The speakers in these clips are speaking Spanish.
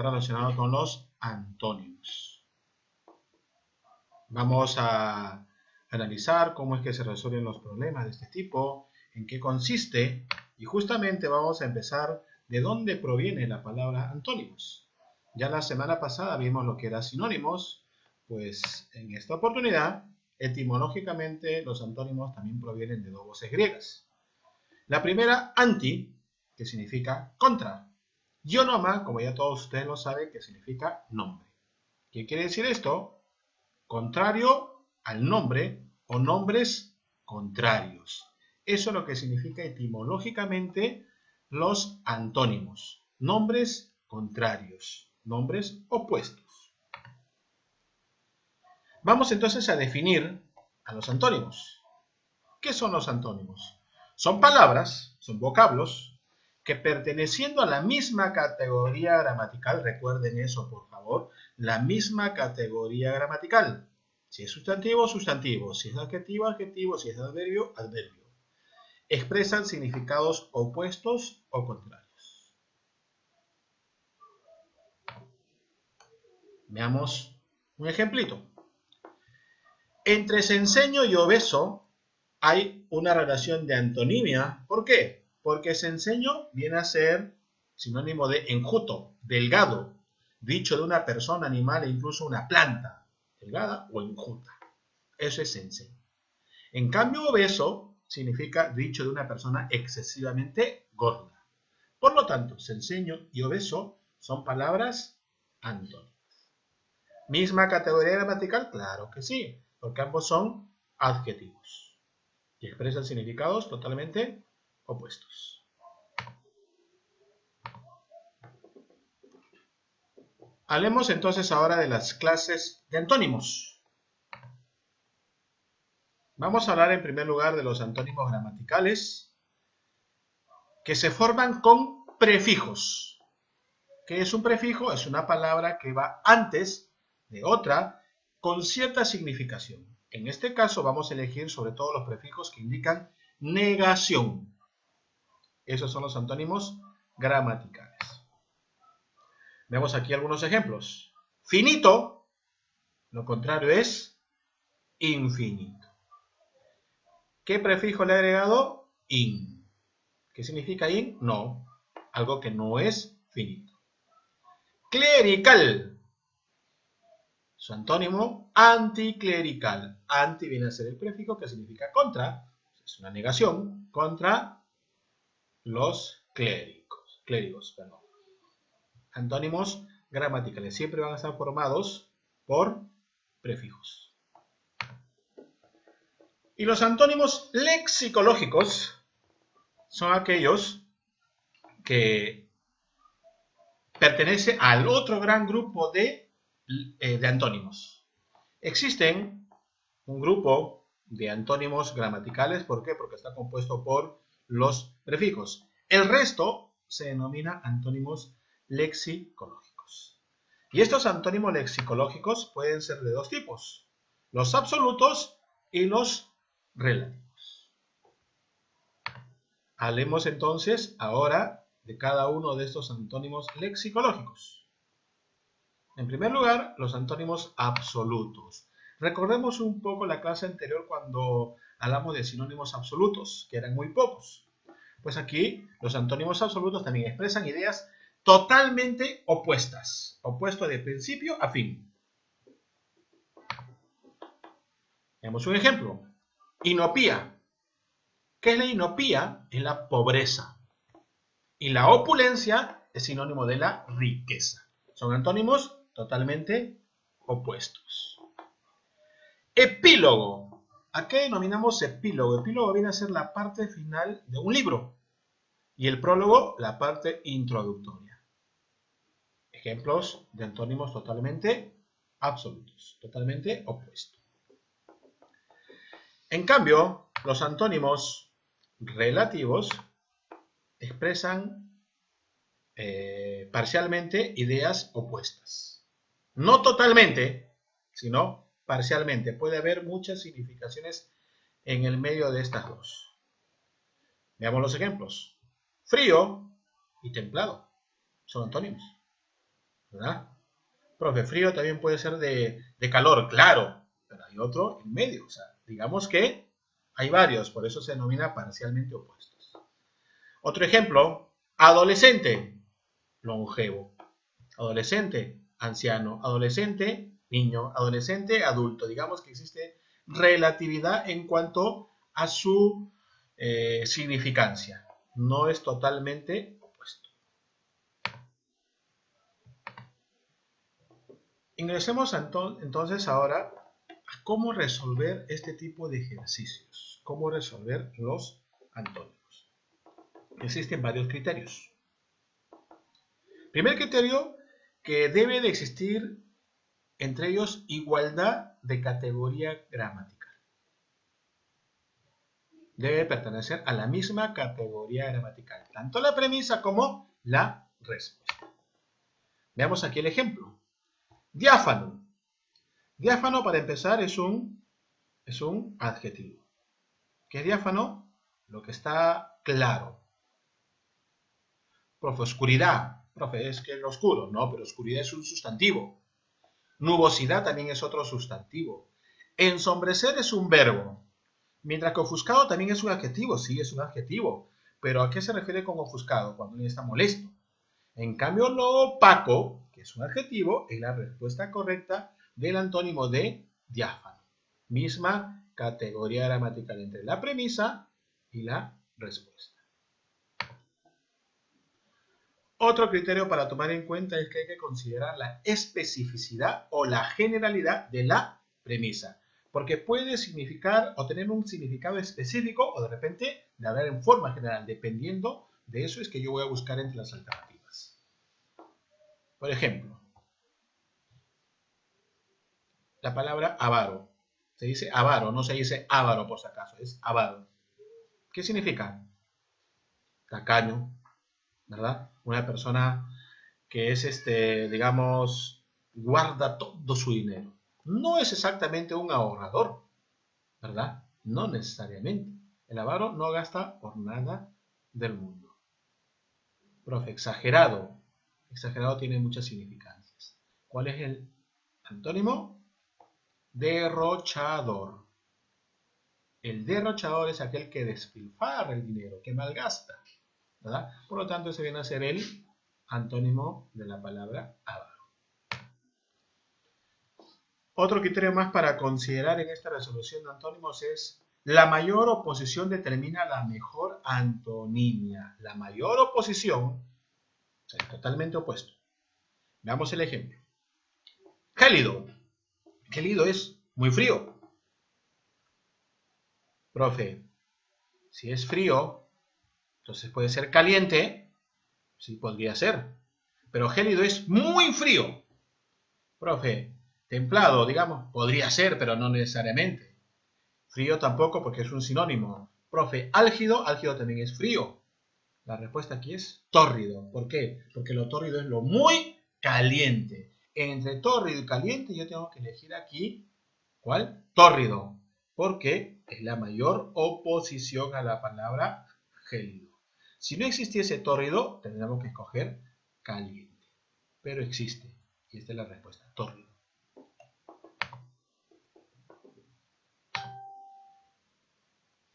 relacionado con los antónimos. Vamos a analizar cómo es que se resuelven los problemas de este tipo, en qué consiste, y justamente vamos a empezar de dónde proviene la palabra antónimos. Ya la semana pasada vimos lo que era sinónimos, pues en esta oportunidad, etimológicamente, los antónimos también provienen de dos voces griegas. La primera, anti, que significa contra, y onoma, como ya todos ustedes lo saben, que significa nombre. ¿Qué quiere decir esto? Contrario al nombre o nombres contrarios. Eso es lo que significa etimológicamente los antónimos. Nombres contrarios, nombres opuestos. Vamos entonces a definir a los antónimos. ¿Qué son los antónimos? Son palabras, son vocablos, que perteneciendo a la misma categoría gramatical, recuerden eso por favor, la misma categoría gramatical. Si es sustantivo, sustantivo, si es adjetivo, adjetivo, si es adverbio, adverbio. Expresan significados opuestos o contrarios. Veamos un ejemplito. Entre cenceño y obeso hay una relación de antonimia. ¿Por qué? Porque cenceño viene a ser sinónimo de enjuto, delgado, dicho de una persona, animal e incluso una planta, delgada o enjuta. Eso es cenceño. En cambio, obeso significa dicho de una persona excesivamente gorda. Por lo tanto, cenceño y obeso son palabras antónimas. ¿Misma categoría gramatical? Claro que sí, porque ambos son adjetivos y expresan significados totalmente opuestos. Hablemos entonces ahora de las clases de antónimos. Vamos a hablar en primer lugar de los antónimos gramaticales que se forman con prefijos. ¿Qué es un prefijo? Es una palabra que va antes de otra con cierta significación. En este caso vamos a elegir sobre todo los prefijos que indican negación. Esos son los antónimos gramaticales. Veamos aquí algunos ejemplos. Finito, lo contrario es infinito. ¿Qué prefijo le he agregado? In. ¿Qué significa in? No, algo que no es finito. Clerical. Su antónimo, anticlerical. Anti viene a ser el prefijo que significa contra. Es una negación contra los clérigos. Antónimos gramaticales siempre van a estar formados por prefijos. Y los antónimos lexicológicos son aquellos que pertenecen al otro gran grupo de antónimos. Existen un grupo de antónimos gramaticales, ¿por qué? Porque está compuesto por los prefijos. El resto se denomina antónimos lexicológicos. Y estos antónimos lexicológicos pueden ser de dos tipos, los absolutos y los relativos. Hablemos entonces ahora de cada uno de estos antónimos lexicológicos. En primer lugar, los antónimos absolutos. Recordemos un poco la clase anterior cuando hablamos de sinónimos absolutos, que eran muy pocos. Pues aquí los antónimos absolutos también expresan ideas totalmente opuestas, opuesto de principio a fin. Veamos un ejemplo. Inopía. ¿Qué es la inopía? Es la pobreza. Y la opulencia es sinónimo de la riqueza. Son antónimos totalmente opuestos. Epílogo. ¿A qué denominamos epílogo? Epílogo viene a ser la parte final de un libro. Y el prólogo, la parte introductoria. Ejemplos de antónimos totalmente absolutos, totalmente opuestos. En cambio, los antónimos relativos expresan parcialmente ideas opuestas. No totalmente, sino parcialmente. Puede haber muchas significaciones en el medio de estas dos. Veamos los ejemplos. Frío y templado son antónimos. ¿verdad? Profe, frío también puede ser de calor, claro, pero hay otro en medio. O sea, digamos que hay varios, por eso se denomina parcialmente opuestos. Otro ejemplo, adolescente, longevo. Adolescente, anciano. Adolescente, niño. Adolescente, adulto. Digamos que existe relatividad en cuanto a su significancia. No es totalmente opuesto. Ingresemos entonces ahora a cómo resolver este tipo de ejercicios. Cómo resolver los antónimos. Existen varios criterios. Primer criterio, que debe de existir entre ellos igualdad de categoría gramatical. Debe pertenecer a la misma categoría gramatical, tanto la premisa como la respuesta. Veamos aquí el ejemplo. Diáfano. Diáfano, para empezar, es un adjetivo. ¿Qué es diáfano? Lo que está claro. Profe, oscuridad. Profe, es que es oscuro. No, pero oscuridad es un sustantivo. Nubosidad también es otro sustantivo. Ensombrecer es un verbo. Mientras que ofuscado también es un adjetivo. Sí, es un adjetivo. Pero ¿a qué se refiere con ofuscado? Cuando alguien está molesto. En cambio, lo opaco, que es un adjetivo, es la respuesta correcta del antónimo de diáfano. Misma categoría gramatical entre la premisa y la respuesta. Otro criterio para tomar en cuenta es que hay que considerar la especificidad o la generalidad de la premisa, porque puede significar o tener un significado específico o de repente de hablar en forma general, dependiendo de eso es que yo voy a buscar entre las alternativas. Por ejemplo, la palabra avaro. Se dice avaro, no se dice avaro por si acaso, es avaro. ¿Qué significa? Tacaño, ¿verdad? Una persona que es, digamos, guarda todo su dinero. No es exactamente un ahorrador, ¿verdad? No necesariamente. El avaro no gasta por nada del mundo. Profe, exagerado. Exagerado tiene muchas significancias. ¿Cuál es el antónimo? Derrochador. El derrochador es aquel que despilfarra el dinero, que malgasta, ¿verdad? Por lo tanto, ese viene a ser el antónimo de la palabra avaro. Otro criterio más para considerar en esta resolución de antónimos es la mayor oposición determina la mejor antonimia. La mayor oposición es totalmente opuesto. Veamos el ejemplo. Gélido. Gélido es muy frío. Profe, si es frío, entonces puede ser caliente. Sí, podría ser. Pero gélido es muy frío. Profe, templado, digamos, podría ser, pero no necesariamente. Frío tampoco porque es un sinónimo. Profe, álgido, álgido también es frío. La respuesta aquí es tórrido. ¿Por qué? Porque lo tórrido es lo muy caliente. Entre tórrido y caliente yo tengo que elegir aquí, ¿cuál? Tórrido. Porque es la mayor oposición a la palabra gélido. Si no existiese tórrido, tendríamos que escoger caliente. Pero existe. Y esta es la respuesta, tórrido.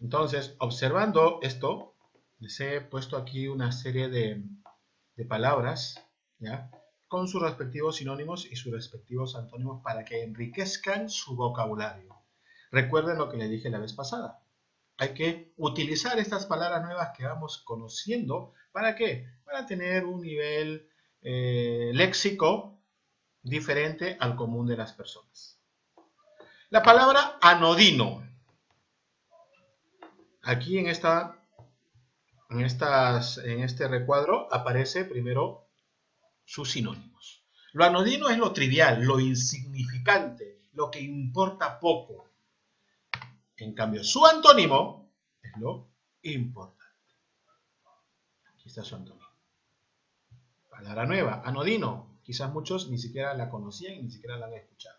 Entonces, observando esto, les he puesto aquí una serie de palabras, ¿ya? Con sus respectivos sinónimos y sus respectivos antónimos para que enriquezcan su vocabulario. Recuerden lo que les dije la vez pasada. Hay que utilizar estas palabras nuevas que vamos conociendo. ¿Para qué? Para tener un nivel léxico diferente al común de las personas. La palabra anodino. Aquí en este recuadro aparece primero sus sinónimos. Lo anodino es lo trivial, lo insignificante, lo que importa poco. En cambio, su antónimo es lo importante. Aquí está su antónimo. Palabra nueva, anodino. Quizás muchos ni siquiera la conocían y ni siquiera la han escuchado.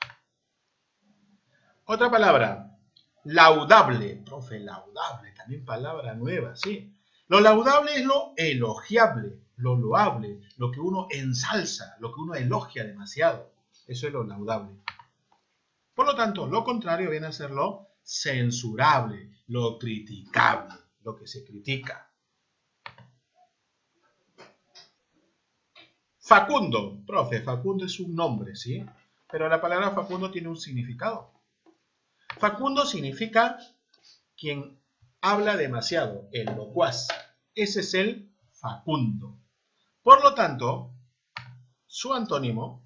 Otra palabra, laudable. Profe, laudable, también palabra nueva, ¿sí? Lo laudable es lo elogiable, lo loable, lo que uno ensalza, lo que uno elogia demasiado. Eso es lo laudable. Por lo tanto, lo contrario viene a ser lo censurable, lo criticable, lo que se critica. Facundo, profe, Facundo es un nombre, ¿sí? Pero la palabra Facundo tiene un significado. Facundo significa quien habla demasiado, el locuaz. Ese es el facundo. Por lo tanto, su antónimo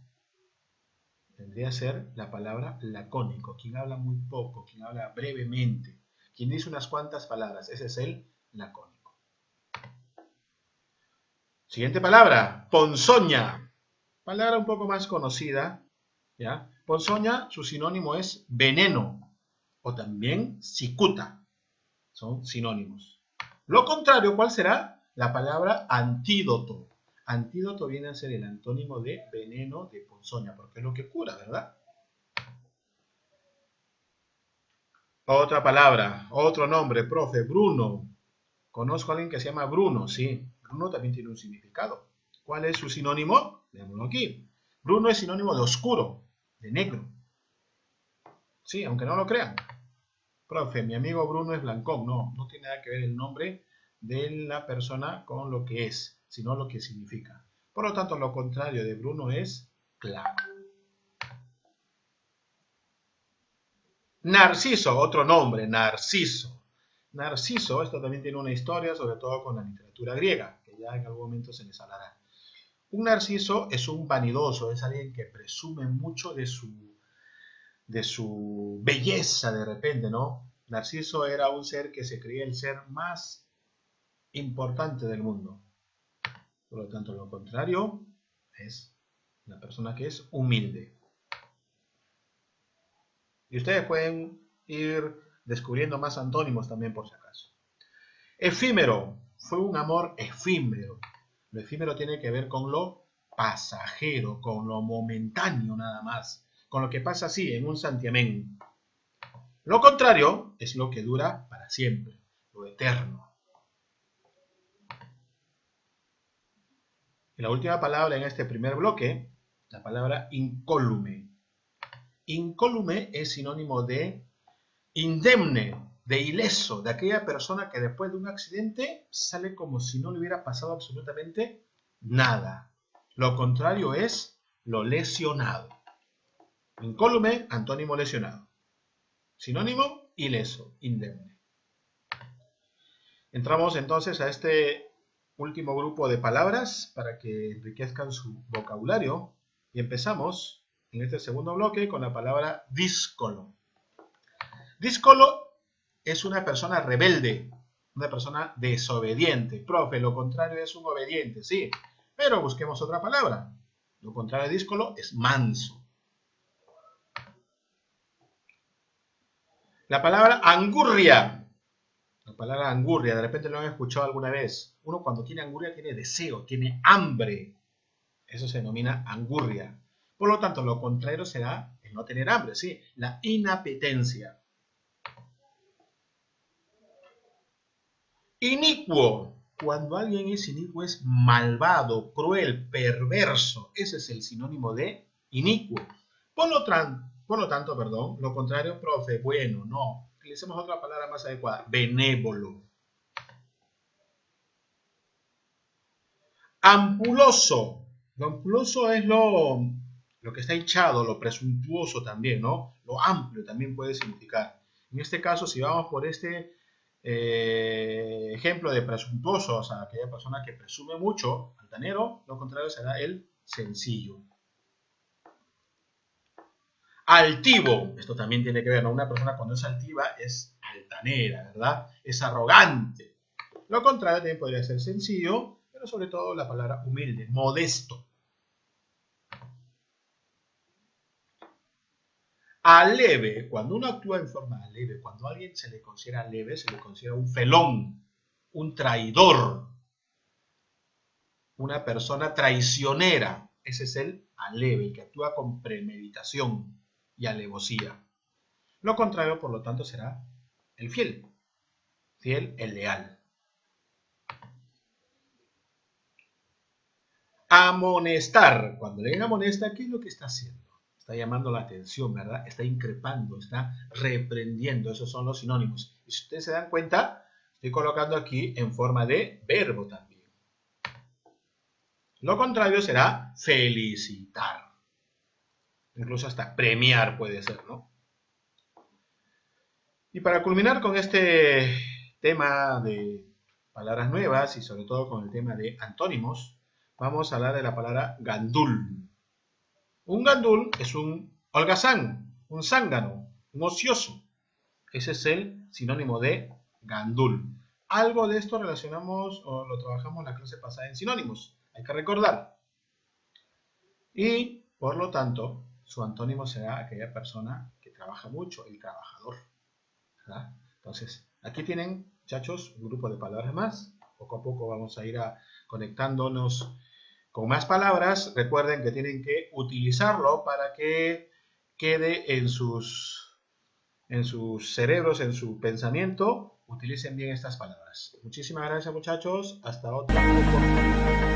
vendría a ser la palabra lacónico, quien habla muy poco, quien habla brevemente, quien dice unas cuantas palabras. Ese es el lacónico. Siguiente palabra, ponzoña. Palabra un poco más conocida, ¿ya? Ponzoña, su sinónimo es veneno o también cicuta. Son sinónimos. Lo contrario, ¿cuál será? La palabra antídoto. Antídoto viene a ser el antónimo de veneno de ponzoña, porque es lo que cura, ¿verdad? Otra palabra, otro nombre, profe, Bruno. Conozco a alguien que se llama Bruno, sí. Bruno también tiene un significado. ¿Cuál es su sinónimo? Veámoslo aquí. Bruno es sinónimo de oscuro, de negro. Sí, aunque no lo crean. Profe, mi amigo Bruno es blancón. No, no tiene nada que ver el nombre de la persona con lo que es, sino lo que significa. Por lo tanto, lo contrario de Bruno es claro. Narciso, otro nombre, Narciso. Narciso, esto también tiene una historia, sobre todo con la literatura griega, que ya en algún momento se les hablará. Un narciso es un vanidoso, es alguien que presume mucho de su belleza de repente, ¿no? Narciso era un ser que se creía el ser más importante del mundo. Por lo tanto, lo contrario es la persona que es humilde. Y ustedes pueden ir descubriendo más antónimos también por si acaso. Efímero, fue un amor efímero. Lo efímero tiene que ver con lo pasajero, con lo momentáneo nada más, con lo que pasa así en un santiamén. Lo contrario es lo que dura para siempre, lo eterno. Y la última palabra en este primer bloque, la palabra incólume. Incólume es sinónimo de indemne, de ileso, de aquella persona que después de un accidente sale como si no le hubiera pasado absolutamente nada. Lo contrario es lo lesionado. Incólume, antónimo lesionado. Sinónimo, ileso, indemne. Entramos entonces a este último grupo de palabras para que enriquezcan su vocabulario y empezamos en este segundo bloque con la palabra díscolo. Díscolo es una persona rebelde, una persona desobediente. Profe, lo contrario es un obediente, sí, pero busquemos otra palabra. Lo contrario de díscolo es manso. La palabra angurria. La palabra angurria, de repente lo han escuchado alguna vez. Uno cuando tiene angurria tiene deseo, tiene hambre. Eso se denomina angurria. Por lo tanto, lo contrario será el no tener hambre, ¿sí? La inapetencia. Inicuo. Cuando alguien es inicuo es malvado, cruel, perverso. Ese es el sinónimo de inicuo. Por lo tanto, lo contrario, profe, bueno, no. Utilicemos otra palabra más adecuada. Benévolo. Ampuloso. Lo ampuloso es lo que está hinchado, lo presuntuoso también, ¿no? Lo amplio también puede significar. En este caso, si vamos por este ejemplo de presuntuoso, o sea, aquella persona que presume mucho, altanero, lo contrario será el sencillo. Altivo, esto también tiene que ver, ¿no? Una persona cuando es altiva es altanera, ¿verdad? Es arrogante. Lo contrario también podría ser sencillo, pero sobre todo la palabra humilde, modesto. Aleve, cuando uno actúa en forma aleve, cuando a alguien se le considera leve, se le considera un felón, un traidor, una persona traicionera. Ese es el aleve, el que actúa con premeditación y alevosía. Lo contrario, por lo tanto, será el fiel, el leal. Amonestar. Cuando le digan amonesta, ¿qué es lo que está haciendo? Está llamando la atención, ¿verdad? Está increpando, está reprendiendo. Esos son los sinónimos. Y si ustedes se dan cuenta, estoy colocando aquí en forma de verbo también. Lo contrario será felicitar. Incluso hasta premiar puede ser, ¿no? Y para culminar con este tema de palabras nuevas y sobre todo con el tema de antónimos, vamos a hablar de la palabra gandul. Un gandul es un holgazán, un zángano, un ocioso. Ese es el sinónimo de gandul. Algo de esto relacionamos o lo trabajamos en la clase pasada en sinónimos. Hay que recordar. Y, por lo tanto, su antónimo será aquella persona que trabaja mucho, el trabajador, ¿verdad? Entonces, aquí tienen, muchachos, un grupo de palabras más. Poco a poco vamos a ir conectándonos con más palabras. Recuerden que tienen que utilizarlo para que quede en sus cerebros, en su pensamiento. Utilicen bien estas palabras. Muchísimas gracias, muchachos. Hasta otra oportunidad.